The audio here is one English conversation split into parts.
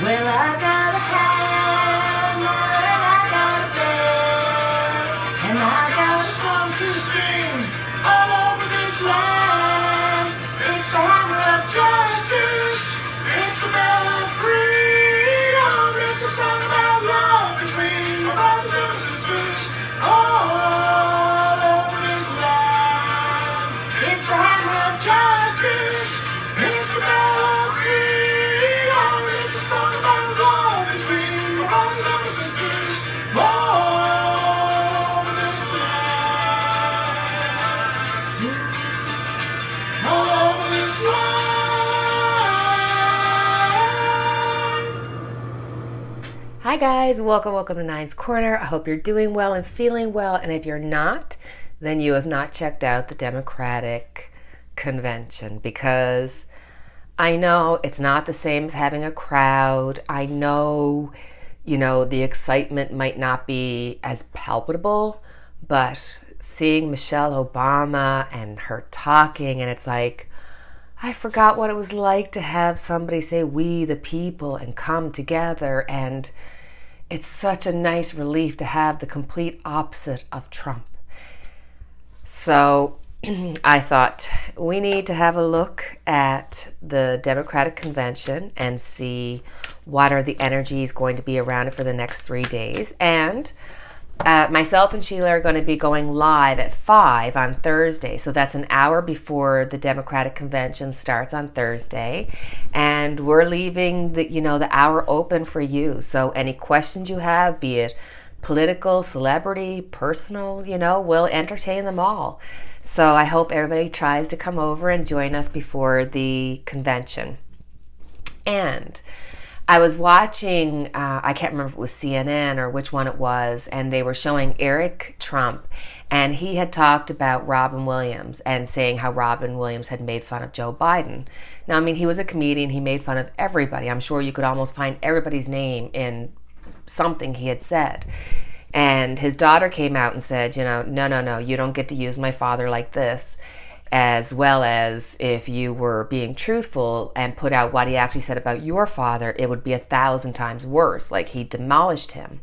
Well, I got a hammer and I got a bell, and I got a song to sing all over this land. It's a hammer of justice, it's the bell of freedom, it's a song about love between our brothers and sisters all over this land. It's the hammer of justice, it's the bell of freedom, it's a song about love between our brothers and sisters all over this land. All over this land. Hi guys, welcome to Nine's Corner. I hope you're doing well and feeling well, and if you're not, then you have not checked out the Democratic convention, because I know it's not the same as having a crowd. I know, the excitement might not be as palpable, but seeing Michelle Obama and her talking, and it's like, I forgot what it was like to have somebody say we the people and come together, and it's such a nice relief to have the complete opposite of Trump. So I thought we need to have a look at the Democratic convention and see what are the energies going to be around it for the next 3 days. And myself and Sheila are going to be going live at 5 on Thursday. So that's an hour before the Democratic convention starts on Thursday. And we're leaving the hour open for you. So any questions you have, be it political, celebrity, personal, we'll entertain them all. So I hope everybody tries to come over and join us before the convention. And I was watching, I can't remember if it was CNN or which one it was, and they were showing Eric Trump, and he had talked about Robin Williams and saying how Robin Williams had made fun of Joe Biden. Now, I mean, he was a comedian, he made fun of everybody. I'm sure you could almost find everybody's name in something he had said. And his daughter came out and said, no, you don't get to use my father like this. As well as if you were being truthful and put out what he actually said about your father, it would be 1,000 times worse. Like, he demolished him.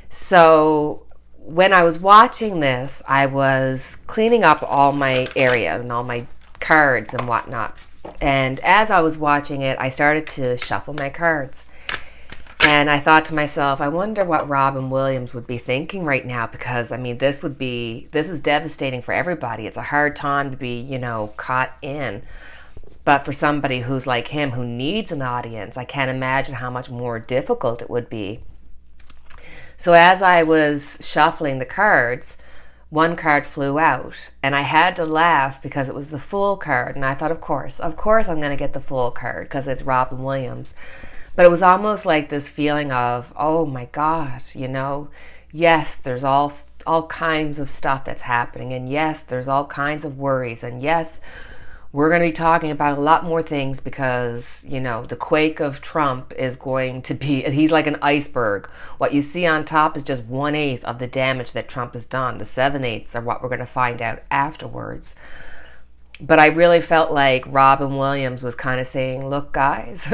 So when I was watching this, I was cleaning up all my area and all my cards and whatnot. And as I was watching it, I started to shuffle my cards. And I thought to myself, I wonder what Robin Williams would be thinking right now, because, I mean, this is devastating for everybody. It's a hard time to be, caught in. But for somebody who's like him, who needs an audience, I can't imagine how much more difficult it would be. So as I was shuffling the cards, one card flew out, and I had to laugh because it was the Fool card. And I thought, of course I'm going to get the Fool card because it's Robin Williams. But it was almost like this feeling of, oh my God, yes, there's all kinds of stuff that's happening. And yes, there's all kinds of worries. And yes, we're going to be talking about a lot more things because, the quake of Trump is going to be, he's like an iceberg. What you see on top is just 1/8 of the damage that Trump has done. The 7/8 are what we're going to find out afterwards. But I really felt like Robin Williams was kind of saying, look, guys,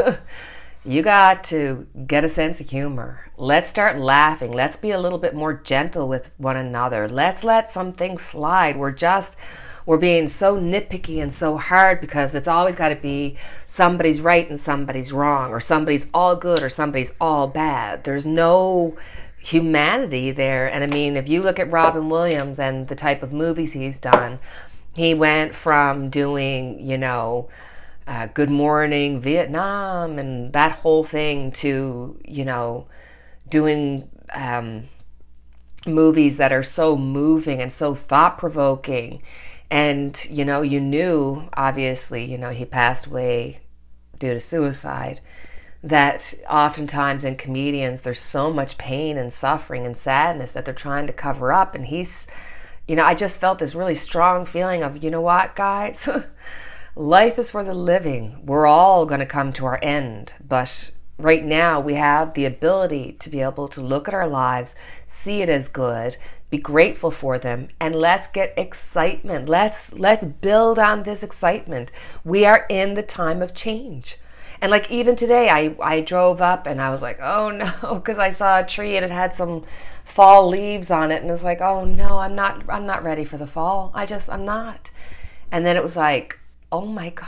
you got to get a sense of humor. Let's start laughing. Let's be a little bit more gentle with one another. Let's let some things slide. We're being so nitpicky and so hard because it's always got to be somebody's right and somebody's wrong, or somebody's all good or somebody's all bad. There's no humanity there. And I mean, if you look at Robin Williams and the type of movies he's done, he went from doing, Good Morning Vietnam and that whole thing to, doing movies that are so moving and so thought-provoking. And, you knew, obviously, he passed away due to suicide, that oftentimes in comedians there's so much pain and suffering and sadness that they're trying to cover up. And he's, I just felt this really strong feeling of, you know what, guys? Life is for the living. We're all going to come to our end. But right now we have the ability to be able to look at our lives, see it as good, be grateful for them, and let's get excitement. Let's build on this excitement. We are in the time of change. And like even today, I drove up and I was like, oh no, because I saw a tree and it had some fall leaves on it, and it was like, oh no, I'm not ready for the fall. I'm not. And then it was like, oh my God,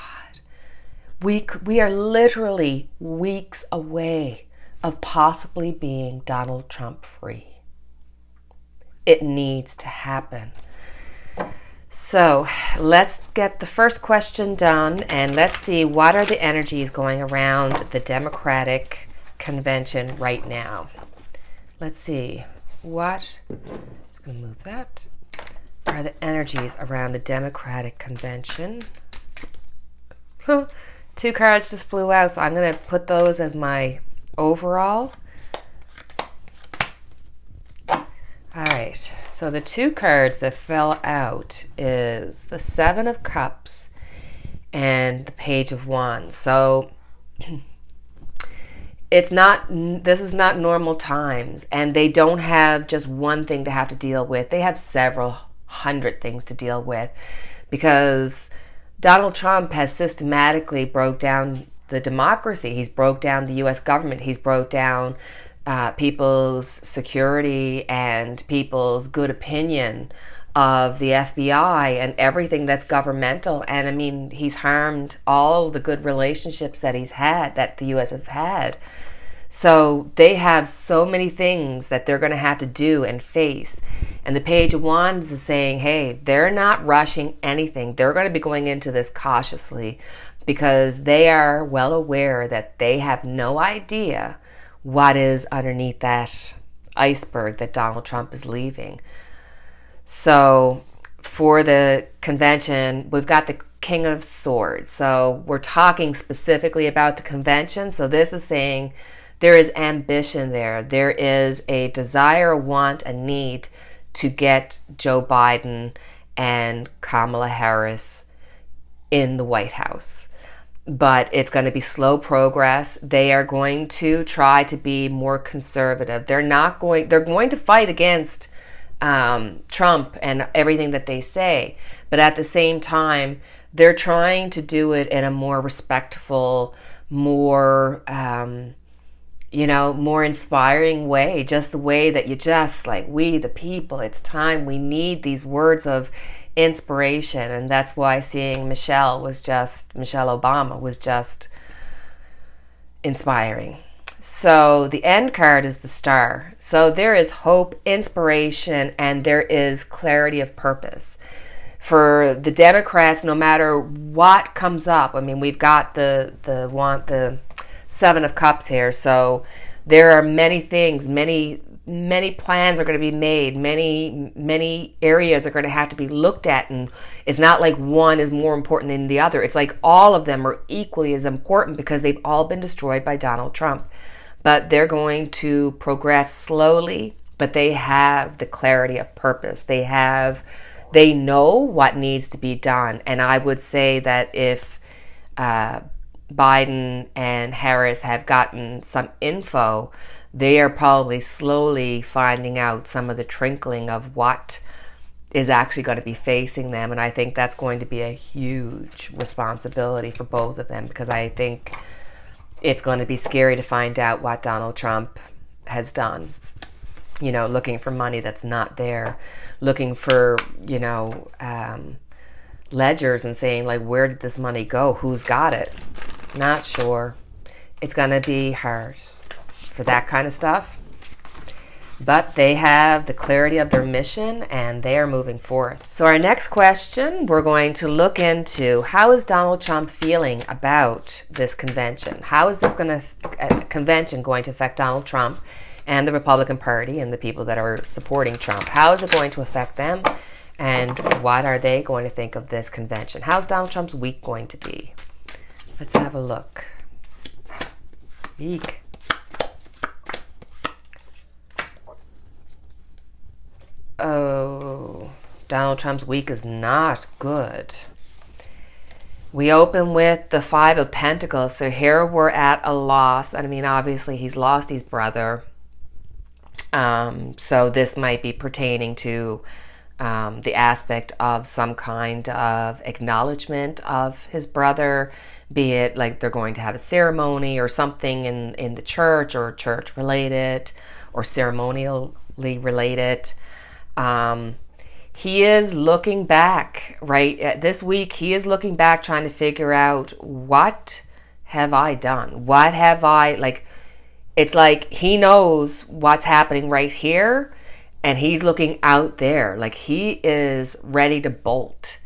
we are literally weeks away of possibly being Donald Trump free. It needs to happen. So let's get the first question done, and let's see what are the energies going around the Democratic convention right now. Let's see what, just going to move that, are the energies around the Democratic convention. Two cards just flew out, so I'm going to put those as my overall. All right, so the two cards that fell out is the Seven of Cups and the Page of Wands. So this is not normal times, and they don't have just one thing to have to deal with. They have several hundred things to deal with, because Donald Trump has systematically broke down the democracy. He's broke down the U.S. government. He's broke down people's security and people's good opinion of the FBI and everything that's governmental. And I mean, he's harmed all the good relationships that the U.S. has had. So they have so many things that they're going to have to do and face. And the Page of Wands is saying, hey, they're not rushing anything. They're going to be going into this cautiously, because they are well aware that they have no idea what is underneath that iceberg that Donald Trump is leaving. So for the convention, we've got the King of Swords. So we're talking specifically about the convention. So this is saying there is ambition there. There is a desire, a want, a need to get Joe Biden and Kamala Harris in the White House. But it's going to be slow progress. They are going to try to be more conservative. They're going to fight against Trump and everything that they say. But at the same time, they're trying to do it in a more respectful, more, more inspiring way. Just the way that you just like, we the people, it's time. We need these words of inspiration. And that's why seeing Michelle Obama was just inspiring. So the end card is the Star. So there is hope, inspiration, and there is clarity of purpose. For the Democrats, no matter what comes up, I mean, we've got the Seven of Cups here. So there are many things, many plans are going to be made, many areas are going to have to be looked at, and it's not like one is more important than the other. It's like all of them are equally as important, because they've all been destroyed by Donald Trump. But they're going to progress slowly, but they have the clarity of purpose. They know what needs to be done. And I would say that if Biden and Harris have gotten some info, they are probably slowly finding out some of the trickling of what is actually going to be facing them. And I think that's going to be a huge responsibility for both of them, because I think it's going to be scary to find out what Donald Trump has done. Looking for money that's not there, looking for, ledgers and saying, like, where did this money go? Who's got it? Not sure. It's going to be hard for that kind of stuff. But they have the clarity of their mission, and they are moving forth. So our next question, we're going to look into, how is Donald Trump feeling about this convention? How is this convention going to affect Donald Trump and the Republican Party and the people that are supporting Trump? How is it going to affect them? And what are they going to think of this convention? How's Donald Trump's week going to be? Let's have a look. Eek. Oh, Donald Trump's week is not good. We open with the Five of Pentacles. So here we're at a loss. I mean, obviously he's lost his brother. So this might be pertaining to the aspect of some kind of acknowledgement of his brother. be it like they're going to have a ceremony or something in the church or church related or ceremonially related. Um, he is looking back, right? This week, he is looking back trying to figure out, what have I done? What have I, like, it's like he knows what's happening right here and he's looking out there. Like he is ready to bolt.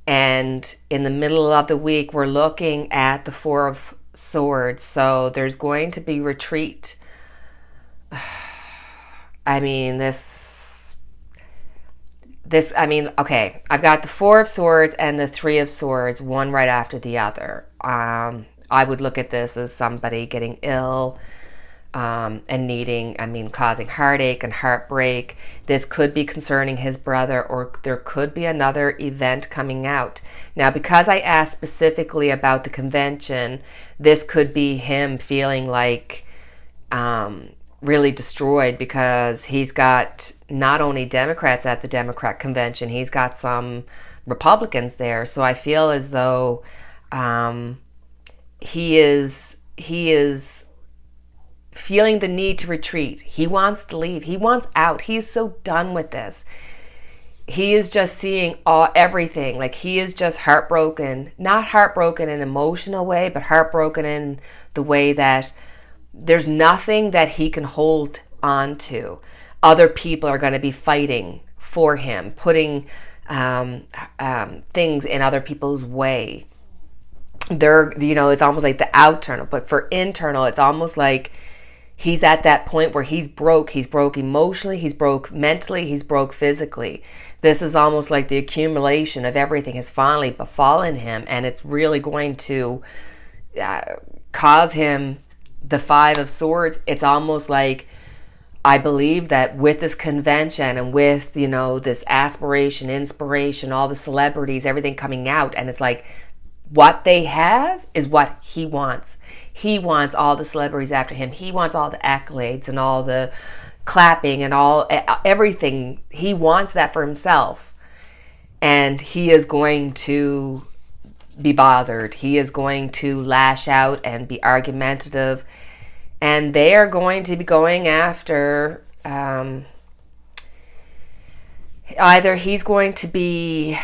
And in the middle of the week, we're looking at the Four of Swords. So there's going to be retreat. I mean, okay, I've got the Four of Swords and the Three of Swords, one right after the other. I would look at this as somebody getting ill, and causing heartache and heartbreak. This could be concerning his brother, or there could be another event coming out. Now, because I asked specifically about the convention, this could be him feeling like really destroyed, because he's got not only Democrats at the Democrat convention, he's got some Republicans there. So I feel as though he is feeling the need to retreat. He wants to leave. He wants out. He's so done with this. He is just seeing everything. Like he is just heartbroken. Not heartbroken in an emotional way, but heartbroken in the way that there's nothing that he can hold on to. Other people are going to be fighting for him, putting things in other people's way. It's almost like the external, but for internal, it's almost like he's at that point where he's broke. He's broke emotionally, he's broke mentally, he's broke physically. This is almost like the accumulation of everything has finally befallen him, and it's really going to cause him the Five of Swords. It's almost like, I believe that with this convention and with, this aspiration, inspiration, all the celebrities, everything coming out, and it's like what they have is what he wants. He wants all the celebrities after him. He wants all the accolades and all the clapping and everything. He wants that for himself. And he is going to be bothered. He is going to lash out and be argumentative. And they are going to be going after, either he's going to be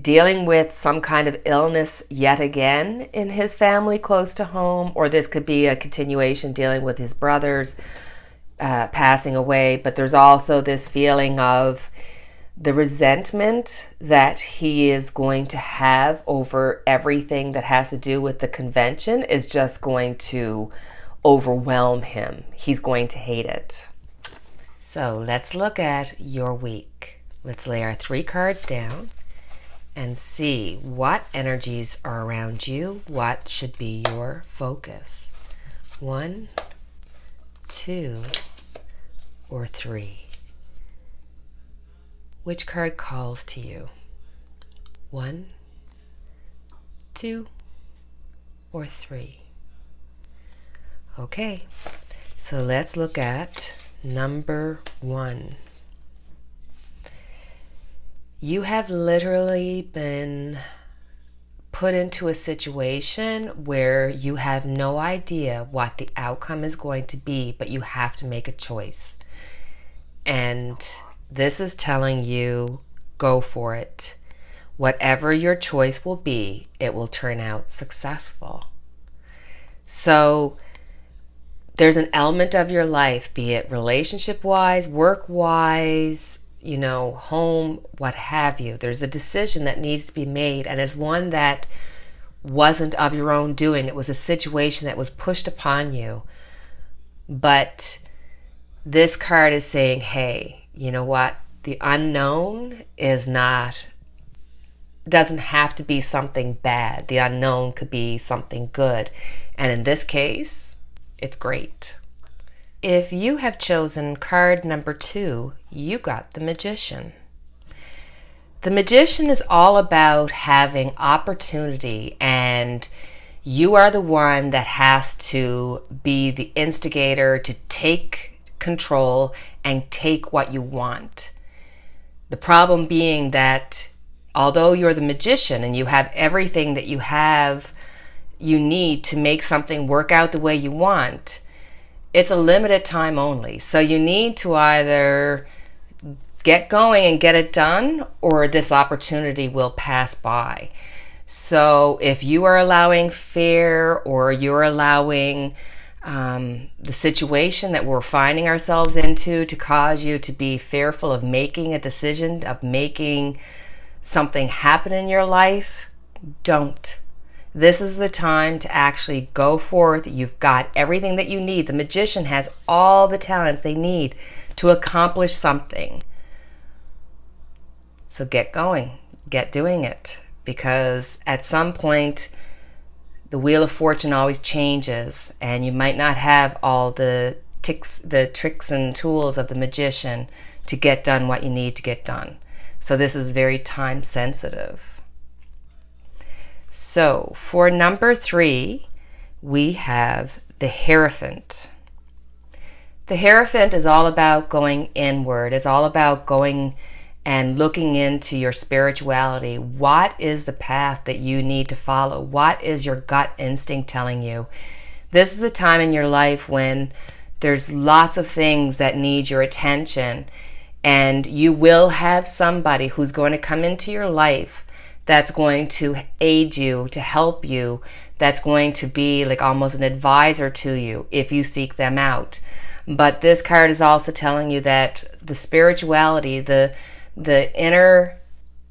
dealing with some kind of illness yet again in his family close to home, or this could be a continuation dealing with his brothers passing away. But there's also this feeling of the resentment that he is going to have over everything that has to do with the convention is just going to overwhelm him. He's going to hate it. So let's look at your week. Let's lay our 3 cards down and see what energies are around you. What should be your focus? 1, 2, or 3. Which card calls to you? 1, 2, or 3? Okay, so let's look at number 1. You have literally been put into a situation where you have no idea what the outcome is going to be, but you have to make a choice. And this is telling you, go for it. Whatever your choice will be, it will turn out successful. So there's an element of your life, be it relationship-wise, work-wise, home, what have you. There's a decision that needs to be made, and it's one that wasn't of your own doing. It was a situation that was pushed upon you. But this card is saying, hey, you know what? The unknown doesn't have to be something bad. The unknown could be something good. And in this case, it's great. If you have chosen card number 2, you got the Magician. The Magician is all about having opportunity, and you are the one that has to be the instigator to take control and take what you want. The problem being that although you're the magician and you have everything that you need to make something work out the way you want, it's a limited time only. So you need to either get going and get it done, or this opportunity will pass by. So if you are allowing fear, or you're allowing the situation that we're finding ourselves into to cause you to be fearful of making a decision, of making something happen in your life, don't. This is the time to actually go forth. You've got everything that you need. The magician has all the talents they need to accomplish something. So get going, get doing it, because at some point the wheel of fortune always changes, and you might not have all the tricks and tools of the magician to get done what you need to get done. So this is very time sensitive. So for number 3, we have the Hierophant. The Hierophant is all about going inward. It's all about going and looking into your spirituality. What is the path that you need to follow? What is your gut instinct telling you? This is a time in your life when there's lots of things that need your attention, and you will have somebody who's going to come into your life that's going to aid you, to help you, that's going to be like almost an advisor to you if you seek them out. But this card is also telling you that the spirituality, the inner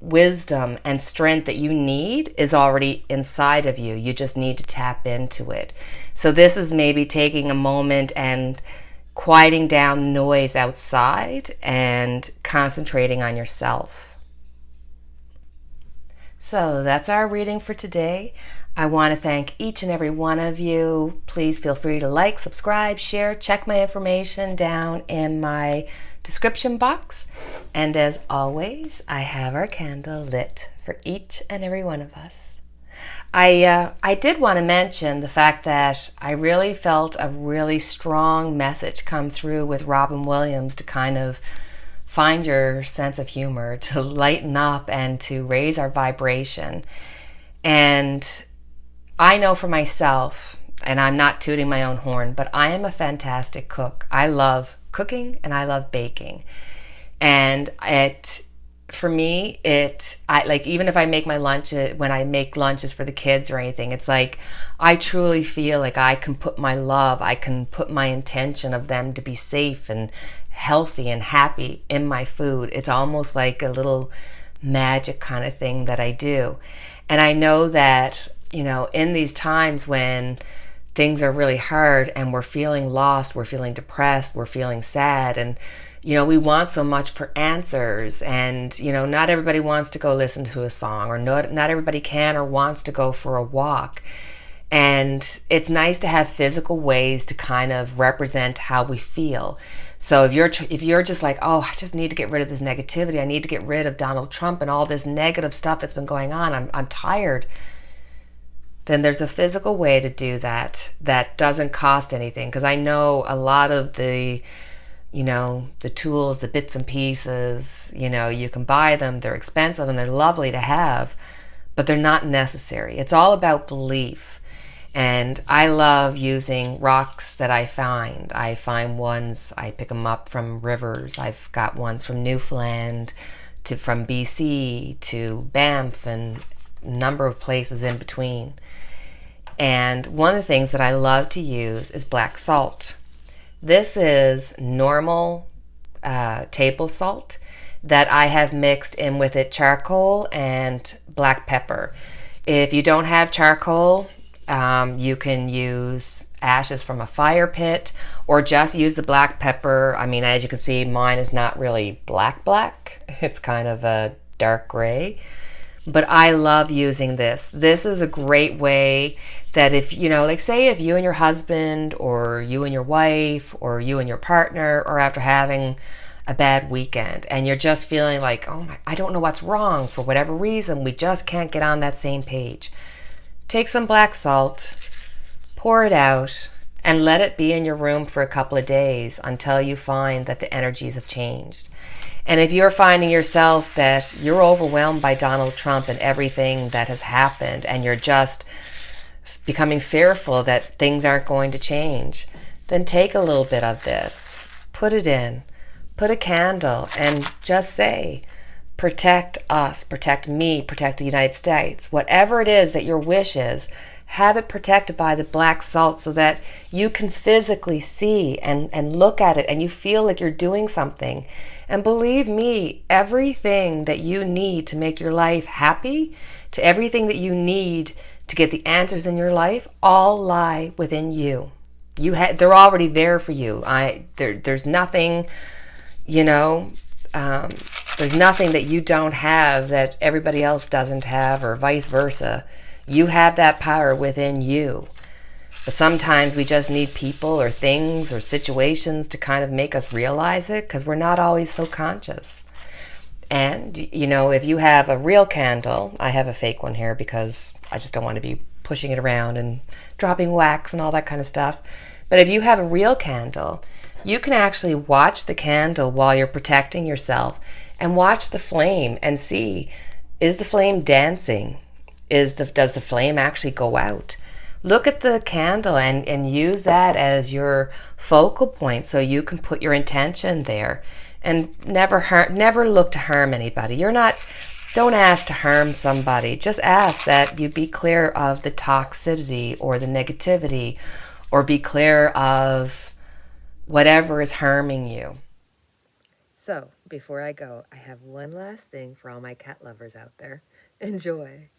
wisdom and strength that you need is already inside of you. You just need to tap into it. So this is maybe taking a moment and quieting down noise outside and concentrating on yourself. So that's our reading for today. I want to thank each and every one of you. Please feel free to like, subscribe, share, check my information down in my description box. And as always, I have our candle lit for each and every one of us. I did want to mention the fact that I really felt a really strong message come through with Robin Williams to kind of find your sense of humor, to lighten up and to raise our vibration. And I know for myself, and I'm not tooting my own horn, but I am a fantastic cook. I love cooking and I love baking. And for me, even if I make my lunch, when I make lunches for the kids or anything, it's like I truly feel like I can put my love, I can put my intention of them to be safe and healthy and happy in my food. It's almost like a little magic kind of thing that I do. And I know that, in these times when things are really hard and we're feeling lost, we're feeling depressed, we're feeling sad, and we want so much for answers, and not everybody wants to go listen to a song, or not everybody can or wants to go for a walk. And it's nice to have physical ways to kind of represent how we feel. So if you're just like, oh, I just need to get rid of this negativity, I need to get rid of Donald Trump and all this negative stuff that's been going on, I'm tired, then there's a physical way to do that doesn't cost anything. Because I know a lot of the tools, the bits and pieces, you can buy them, they're expensive and they're lovely to have, but they're not necessary. It's all about belief. And I love using rocks that I find. I find ones, I pick them up from rivers. I've got ones from Newfoundland from BC to Banff and a number of places in between. And one of the things that I love to use is BlackSalt. This is normal table salt that I have mixed in with it charcoal and black pepper. If you don't have charcoal, you can use ashes from a fire pit, or just use the black pepper. I mean, as you can see, mine is not really black. It's kind of a dark gray. But I love using this. This is a great way that if, say if you and your husband, or you and your wife, or you and your partner are after having a bad weekend and you're just feeling like, I don't know what's wrong, for whatever reason, we just can't get on that same page. Take some black salt, pour it out, and let it be in your room for a couple of days until you find that the energies have changed. And if you're finding yourself that you're overwhelmed by Donald Trump and everything that has happened, and you're just becoming fearful that things aren't going to change, then take a little bit of this, put it in, put a candle, and just say, protect us, protect me, protect the United States. Whatever it is that your wish is, have it protected by the black salt so that you can physically see and look at it and you feel like you're doing something. And believe me, everything that you need to make your life happy, to everything that you need to get the answers in your life, all lie within you. They're already there for you. There's nothing, you know, there's nothing that you don't have that everybody else doesn't have, or vice versa. You have that power within you. But sometimes we just need people or things or situations to kind of make us realize it, because we're not always so conscious. And, you know, if you have a real candle, I have a fake one here because I just don't want to be pushing it around and dropping wax and all that kind of stuff. But if you have a real candle, you can actually watch the candle while you're protecting yourself and watch the flame and see, is the flame dancing? Does the flame actually go out? Look at the candle and use that as your focal point so you can put your intention there, and never look to harm anybody. Don't ask to harm somebody. Just ask that you be clear of the toxicity or the negativity, or be clear of whatever is harming you. So, before I go, I have one last thing for all my cat lovers out there. Enjoy.